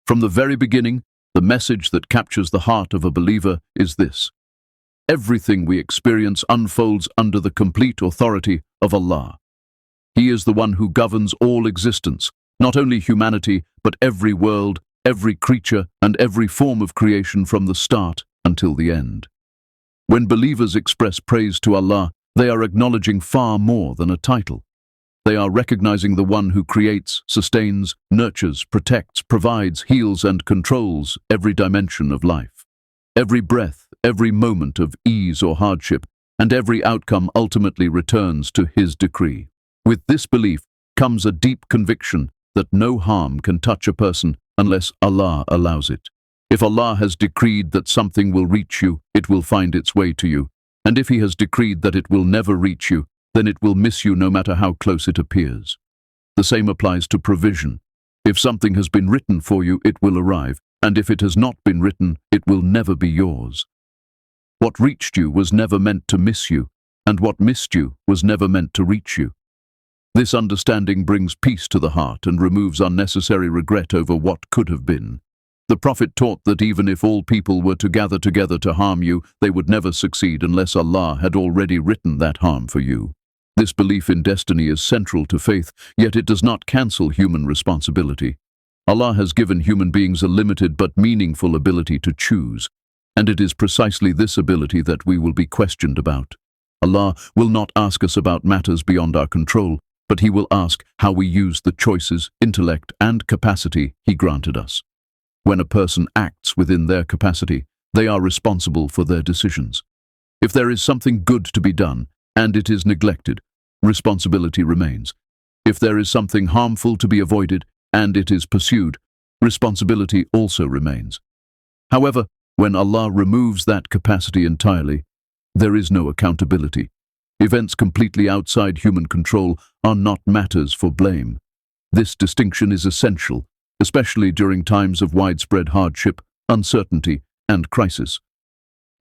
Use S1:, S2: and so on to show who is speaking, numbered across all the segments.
S1: From the very beginning, the message that captures the heart of a believer is this: everything we experience unfolds under the complete authority of Allah. He is the one who governs all existence, not only humanity, but every world, every creature, and every form of creation from the start until the end. When believers express praise to Allah, they are acknowledging far more than a title. They are recognizing the one who creates, sustains, nurtures, protects, provides, heals, and controls every dimension of life. Every breath, every moment of ease or hardship, and every outcome ultimately returns to His decree. With this belief comes a deep conviction that no harm can touch a person unless Allah allows it. If Allah has decreed that something will reach you, it will find its way to you. And if He has decreed that it will never reach you, then it will miss you no matter how close it appears. The same applies to provision. If something has been written for you, it will arrive, and if it has not been written, it will never be yours. What reached you was never meant to miss you, and what missed you was never meant to reach you. This understanding brings peace to the heart and removes unnecessary regret over what could have been. The Prophet taught that even if all people were to gather together to harm you, they would never succeed unless Allah had already written that harm for you. This belief in destiny is central to faith, yet it does not cancel human responsibility. Allah has given human beings a limited but meaningful ability to choose, and it is precisely this ability that we will be questioned about. Allah will not ask us about matters beyond our control, but He will ask how we use the choices, intellect, and capacity He granted us. When a person acts within their capacity, they are responsible for their decisions. If there is something good to be done, and it is neglected, responsibility remains. If there is something harmful to be avoided, and it is pursued, responsibility also remains. However, when Allah removes that capacity entirely, there is no accountability. Events completely outside human control are not matters for blame. This distinction is essential, especially during times of widespread hardship, uncertainty, and crisis.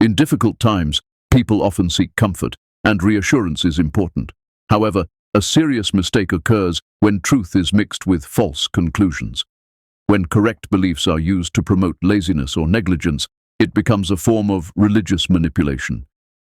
S1: In difficult times, people often seek comfort, and reassurance is important. However, a serious mistake occurs when truth is mixed with false conclusions. When correct beliefs are used to promote laziness or negligence, it becomes a form of religious manipulation.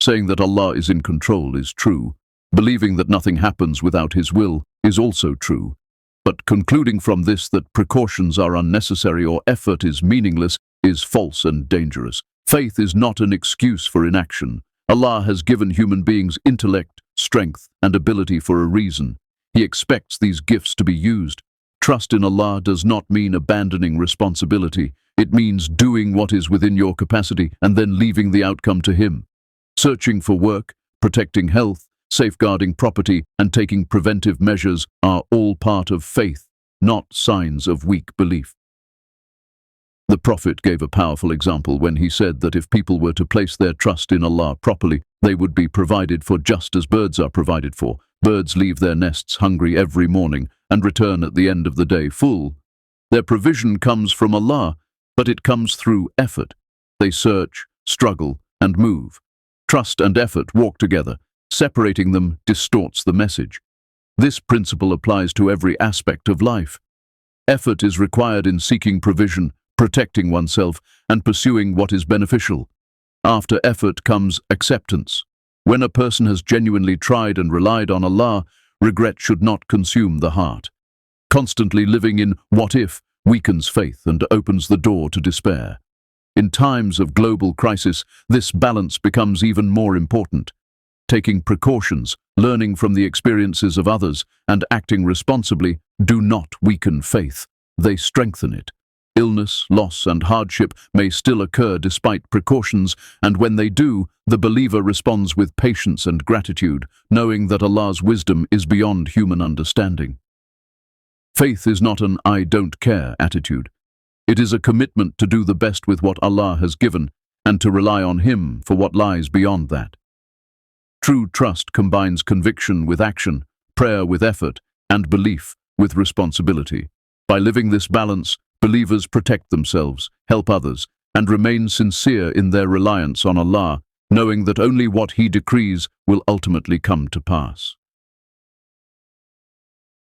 S1: Saying that Allah is in control is true. Believing that nothing happens without His will is also true. But concluding from this that precautions are unnecessary or effort is meaningless is false and dangerous. Faith is not an excuse for inaction. Allah has given human beings intellect, strength, and ability for a reason. He expects these gifts to be used. Trust in Allah does not mean abandoning responsibility. It means doing what is within your capacity and then leaving the outcome to Him. Searching for work, protecting health, safeguarding property, and taking preventive measures are all part of faith, not signs of weak belief. The Prophet gave a powerful example when he said that if people were to place their trust in Allah properly, they would be provided for just as birds are provided for. Birds leave their nests hungry every morning and return at the end of the day full. Their provision comes from Allah, but it comes through effort. They search, struggle, and move. Trust and effort walk together. Separating them distorts the message. This principle applies to every aspect of life. Effort is required in seeking provision, protecting oneself, and pursuing what is beneficial. After effort comes acceptance. When a person has genuinely tried and relied on Allah, regret should not consume the heart. Constantly living in what if weakens faith and opens the door to despair. In times of global crisis, this balance becomes even more important. Taking precautions, learning from the experiences of others, and acting responsibly do not weaken faith. They strengthen it. Illness, loss, and hardship may still occur despite precautions, and when they do, the believer responds with patience and gratitude, knowing that Allah's wisdom is beyond human understanding. Faith is not an "I don't care" attitude. It is a commitment to do the best with what Allah has given, and to rely on Him for what lies beyond that. True trust combines conviction with action, prayer with effort, and belief with responsibility. By living this balance, believers protect themselves, help others, and remain sincere in their reliance on Allah, knowing that only what He decrees will ultimately come to pass.